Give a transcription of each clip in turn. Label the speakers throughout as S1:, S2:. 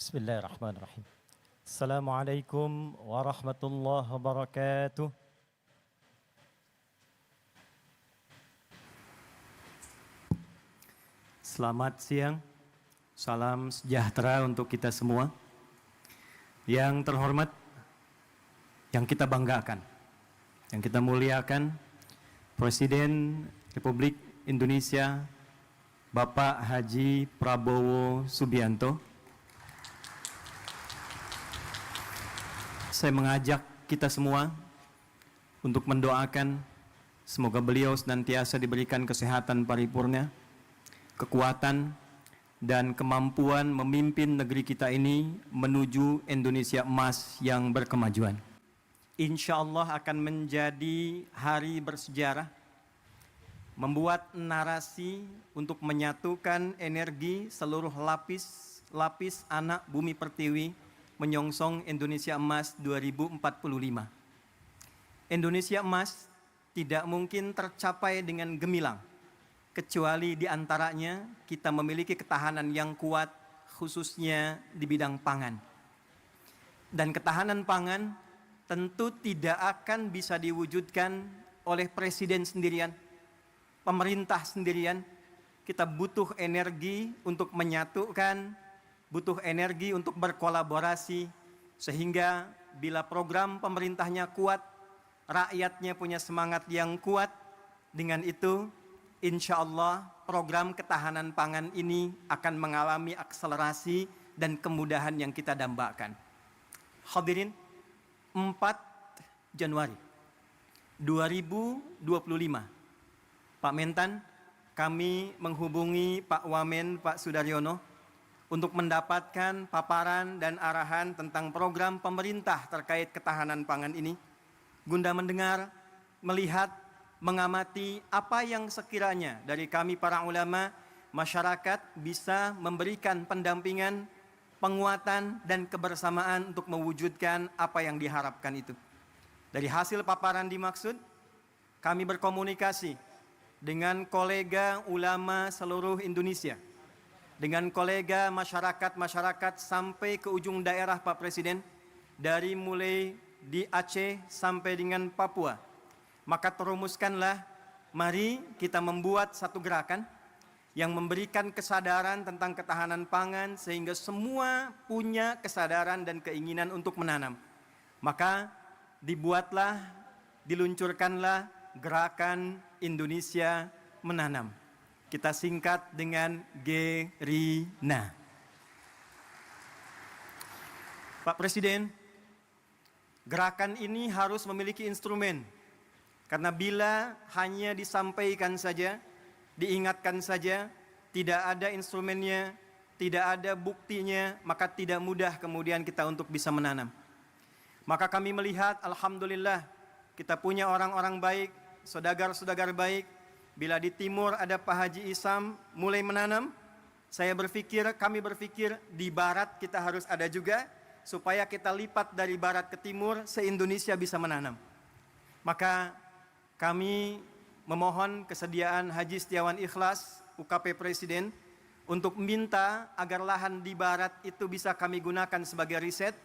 S1: Bismillahirrahmanirrahim. Assalamualaikum warahmatullahi wabarakatuh. Selamat siang, salam sejahtera untuk kita semua. Yang terhormat, yang kita banggakan, yang kita muliakan, Presiden Republik Indonesia Bapak Haji Prabowo Subianto. Saya mengajak kita semua untuk mendoakan semoga beliau senantiasa diberikan kesehatan paripurna, kekuatan, dan kemampuan memimpin negeri kita ini menuju Indonesia emas yang berkemajuan. Insya Allah akan menjadi hari bersejarah, membuat narasi untuk menyatukan energi seluruh lapis anak bumi pertiwi menyongsong Indonesia Emas 2045. Indonesia Emas tidak mungkin tercapai dengan gemilang, kecuali diantaranya kita memiliki ketahanan yang kuat, khususnya di bidang pangan. Dan ketahanan pangan tentu tidak akan bisa diwujudkan oleh presiden sendirian, pemerintah sendirian. Kita butuh energi untuk menyatukan, butuh energi untuk berkolaborasi, sehingga bila program pemerintahnya kuat, rakyatnya punya semangat yang kuat, dengan itu insya Allah program ketahanan pangan ini akan mengalami akselerasi dan kemudahan yang kita dambakan. Hadirin, 4 Januari 2025, Pak Mentan, kami menghubungi Pak Wamen, Pak Sudaryono, untuk mendapatkan paparan dan arahan tentang program pemerintah terkait ketahanan pangan ini, guna mendengar, melihat, mengamati apa yang sekiranya dari kami para ulama, masyarakat bisa memberikan pendampingan, penguatan, dan kebersamaan untuk mewujudkan apa yang diharapkan itu. Dari hasil paparan dimaksud, kami berkomunikasi dengan kolega ulama seluruh Indonesia, dengan kolega masyarakat sampai ke ujung daerah Pak Presiden, dari mulai di Aceh sampai dengan Papua. Maka terumuskanlah, mari kita membuat satu gerakan yang memberikan kesadaran tentang ketahanan pangan sehingga semua punya kesadaran dan keinginan untuk menanam. Maka dibuatlah, diluncurkanlah gerakan Indonesia Menanam. Kita singkat dengan GERINA. Pak Presiden, gerakan ini harus memiliki instrumen. Karena bila hanya disampaikan saja, diingatkan saja, tidak ada instrumennya, tidak ada buktinya, maka tidak mudah kemudian kita untuk bisa menanam. Maka kami melihat, alhamdulillah, kita punya orang-orang baik, saudagar-saudagar baik. Bila di timur ada Pak Haji Isam mulai menanam, kami berpikir di barat kita harus ada juga, supaya kita lipat dari barat ke timur, se-Indonesia bisa menanam. Maka kami memohon kesediaan Haji Setiawan Ikhlas, UKP Presiden, untuk minta agar lahan di barat itu bisa kami gunakan sebagai riset.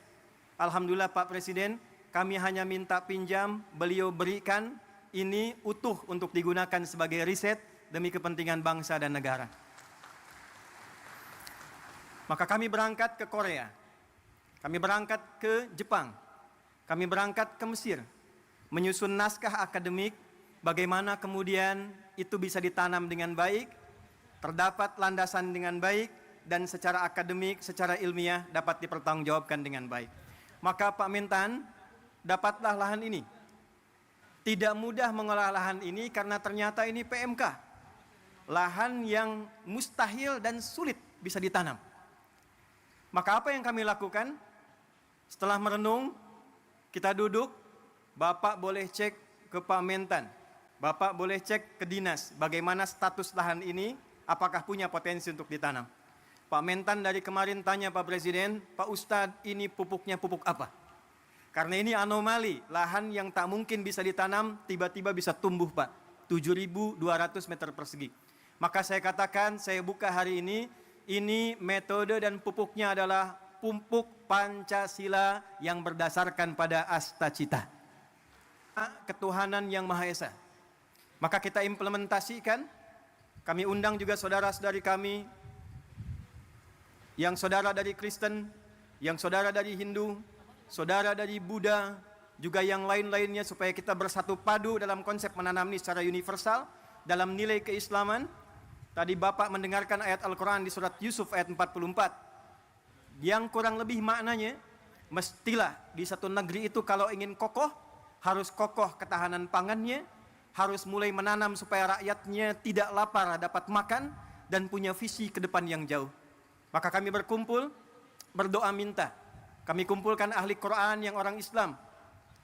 S1: Alhamdulillah Pak Presiden, kami hanya minta pinjam, beliau berikan, ini utuh untuk digunakan sebagai riset demi kepentingan bangsa dan negara. Maka kami berangkat ke Korea, kami berangkat ke Jepang, kami berangkat ke Mesir, menyusun naskah akademik bagaimana kemudian itu bisa ditanam dengan baik, terdapat landasan dengan baik, dan secara akademik, secara ilmiah dapat dipertanggungjawabkan dengan baik. Maka Pak Mentan, dapatlah lahan ini. Tidak mudah mengolah lahan ini karena ternyata ini PMK. Lahan yang mustahil dan sulit bisa ditanam. Maka apa yang kami lakukan? Setelah merenung, kita duduk, Bapak boleh cek ke Pak Mentan, Bapak boleh cek ke dinas, bagaimana status lahan ini, apakah punya potensi untuk ditanam. Pak Mentan dari kemarin tanya Pak Presiden, Pak Ustadz ini pupuknya pupuk apa? Karena ini anomali, lahan yang tak mungkin bisa ditanam, tiba-tiba bisa tumbuh Pak, 7.200 meter persegi. Maka saya katakan, saya buka hari ini metode dan pupuknya adalah pupuk Pancasila yang berdasarkan pada Astacita, ketuhanan yang Maha Esa. Maka kita implementasikan, kami undang juga saudara-saudari kami yang saudara dari Kristen, yang saudara dari Hindu, saudara dari Buddha, juga yang lain-lainnya, supaya kita bersatu padu dalam konsep menanam ini secara universal dalam nilai keislaman. Tadi Bapak mendengarkan ayat Al-Quran di surat Yusuf ayat 44, yang kurang lebih maknanya, mestilah di satu negeri itu kalau ingin kokoh, harus kokoh ketahanan pangannya, harus mulai menanam supaya rakyatnya tidak lapar, dapat makan, dan punya visi ke depan yang jauh. Maka kami berkumpul, berdoa minta. Kami kumpulkan ahli Quran yang orang Islam.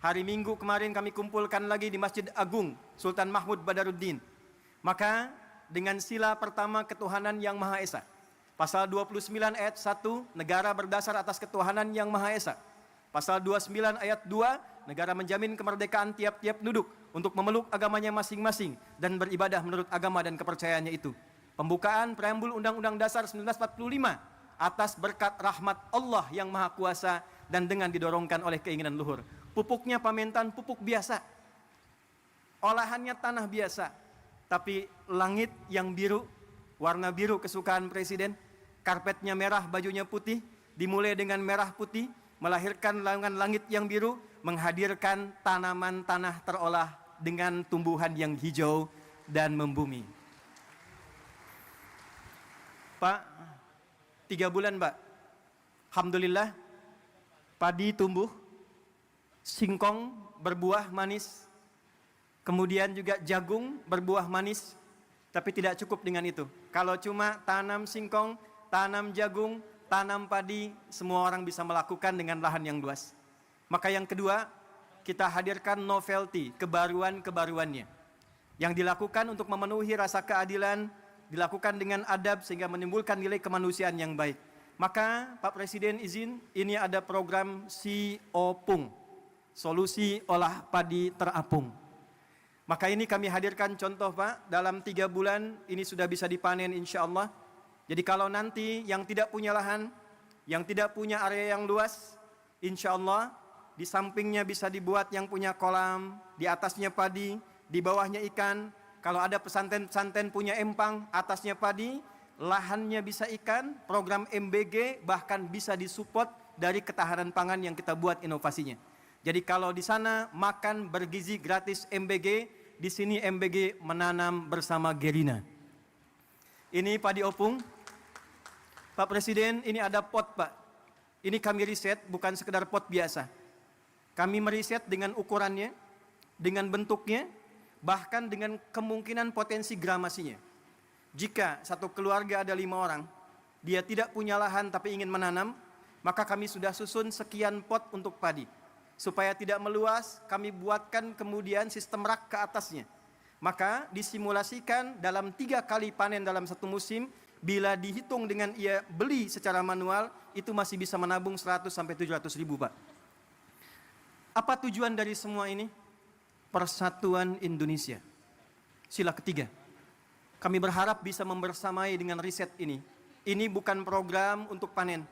S1: Hari Minggu kemarin kami kumpulkan lagi di Masjid Agung Sultan Mahmud Badaruddin. Maka dengan sila pertama ketuhanan yang Maha Esa, pasal 29 ayat 1, negara berdasar atas ketuhanan yang Maha Esa. Pasal 29 ayat 2, negara menjamin kemerdekaan tiap-tiap penduduk untuk memeluk agamanya masing-masing dan beribadah menurut agama dan kepercayaannya itu. Pembukaan preambul Undang-Undang Dasar 1945 atas berkat rahmat Allah yang Maha Kuasa dan dengan didorongkan oleh keinginan luhur. Pupuknya Pamentan pupuk biasa, olahannya tanah biasa, tapi langit yang biru, warna biru kesukaan Presiden, karpetnya merah, bajunya putih, dimulai dengan merah putih, melahirkan langit yang biru, menghadirkan tanaman tanah terolah dengan tumbuhan yang hijau dan membumi. Pak, 3 bulan Pak, alhamdulillah padi tumbuh, singkong berbuah manis, kemudian juga jagung berbuah manis. Tapi tidak cukup dengan itu. Kalau cuma tanam singkong, tanam jagung, tanam padi, semua orang bisa melakukan dengan lahan yang luas. Maka yang kedua, kita hadirkan novelty, kebaruan-kebaruannya, yang dilakukan untuk memenuhi rasa keadilan, dilakukan dengan adab sehingga menimbulkan nilai kemanusiaan yang baik. Maka Pak Presiden izin, ini ada program SIOPUNG, Solusi Olah Padi Terapung. Maka ini kami hadirkan contoh Pak, dalam 3 bulan ini sudah bisa dipanen insya Allah. Jadi kalau nanti yang tidak punya lahan, yang tidak punya area yang luas, insya Allah di sampingnya bisa dibuat yang punya kolam, di atasnya padi, di bawahnya ikan. Kalau ada pesantren-pesantren punya empang, atasnya padi, lahannya bisa ikan, program MBG bahkan bisa disupport dari ketahanan pangan yang kita buat inovasinya. Jadi kalau di sana makan bergizi gratis MBG, di sini MBG menanam bersama Gerina. Ini padi opung. Pak Presiden, ini ada pot Pak. Ini kami riset, bukan sekedar pot biasa. Kami meriset dengan ukurannya, dengan bentuknya, bahkan dengan kemungkinan potensi gramasinya. Jika satu keluarga ada 5 orang, dia tidak punya lahan tapi ingin menanam, maka kami sudah susun sekian pot untuk padi. Supaya tidak meluas, kami buatkan kemudian sistem rak ke atasnya. Maka disimulasikan dalam 3 kali panen dalam satu musim, bila dihitung dengan ia beli secara manual, itu masih bisa menabung 100 sampai 700 ribu Pak. Apa tujuan dari semua ini? Persatuan Indonesia. Sila ketiga. Kami berharap bisa membersamai dengan riset ini. Ini bukan program untuk panen.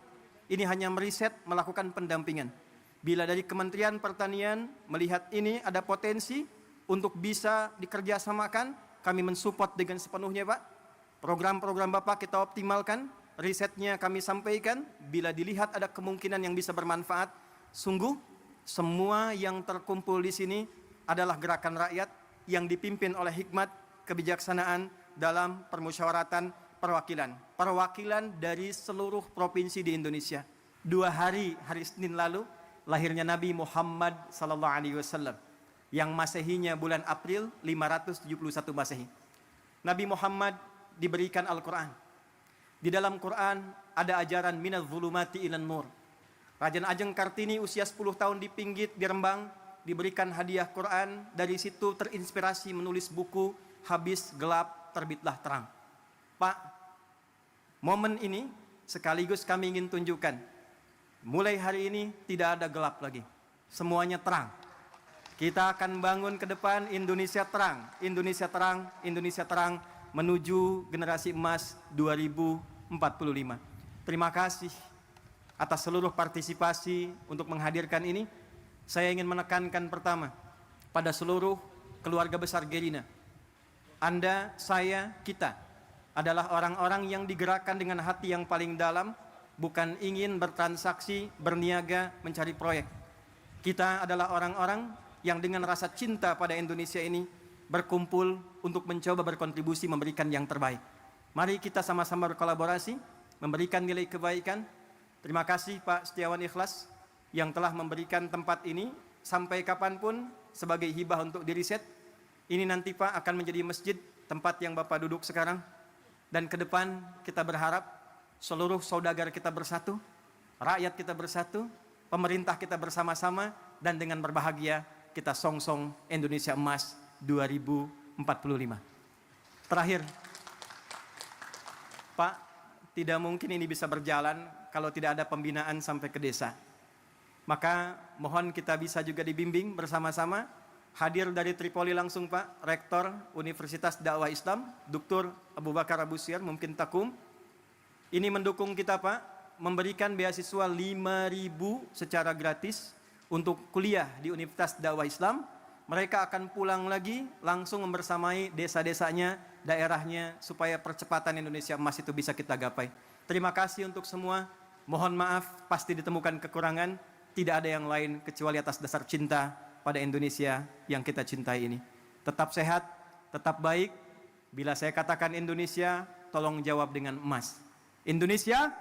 S1: Ini hanya meriset, melakukan pendampingan. Bila dari Kementerian Pertanian melihat ini ada potensi untuk bisa dikerjasamakan, kami mensupport dengan sepenuhnya Pak. Program-program Bapak kita optimalkan, risetnya kami sampaikan. Bila dilihat ada kemungkinan yang bisa bermanfaat, sungguh semua yang terkumpul di sini adalah gerakan rakyat yang dipimpin oleh hikmat kebijaksanaan dalam permusyawaratan perwakilan. Perwakilan dari seluruh provinsi di Indonesia. 2 hari Senin lalu, lahirnya Nabi Muhammad SAW, yang Masehinya bulan April 571 Masehi. Nabi Muhammad diberikan Al-Quran. Di dalam Quran ada ajaran minaz zulumati ilan nur. Raden Ajeng Kartini usia 10 tahun di Pinggit, di Rembang, diberikan hadiah Quran. Dari situ terinspirasi menulis buku Habis Gelap Terbitlah Terang. Pak, momen ini sekaligus kami ingin tunjukkan, mulai hari ini tidak ada gelap lagi, semuanya terang. Kita akan bangun ke depan Indonesia terang, Indonesia terang, Indonesia terang, menuju generasi emas 2045. Terima kasih atas seluruh partisipasi untuk menghadirkan ini. Saya ingin menekankan pertama pada seluruh keluarga besar Gerina. Anda, saya, kita adalah orang-orang yang digerakkan dengan hati yang paling dalam, bukan ingin bertransaksi, berniaga, mencari proyek. Kita adalah orang-orang yang dengan rasa cinta pada Indonesia ini berkumpul untuk mencoba berkontribusi memberikan yang terbaik. Mari kita sama-sama berkolaborasi, memberikan nilai kebaikan. Terima kasih Pak Setiawan Ikhlas yang telah memberikan tempat ini sampai kapanpun sebagai hibah untuk diriset. Ini nanti Pak akan menjadi masjid, tempat yang Bapak duduk sekarang. Dan ke depan kita berharap seluruh saudagar kita bersatu, rakyat kita bersatu, pemerintah kita bersama-sama, dan dengan berbahagia kita songsong Indonesia Emas 2045. Terakhir, Pak, tidak mungkin ini bisa berjalan kalau tidak ada pembinaan sampai ke desa. Maka mohon kita bisa juga dibimbing bersama-sama. Hadir dari Tripoli langsung Pak, Rektor Universitas Dakwah Islam, Dr. Abu Bakar Abu Syir, mungkin Takum. Ini mendukung kita Pak, memberikan beasiswa 5.000 secara gratis untuk kuliah di Universitas Dakwah Islam. Mereka akan pulang lagi langsung membersamai desa-desanya, daerahnya, supaya percepatan Indonesia Emas itu bisa kita gapai. Terima kasih untuk semua. Mohon maaf, pasti ditemukan kekurangan. Tidak ada yang lain kecuali atas dasar cinta pada Indonesia yang kita cintai ini. Tetap sehat, tetap baik. Bila saya katakan Indonesia, tolong jawab dengan emas. Indonesia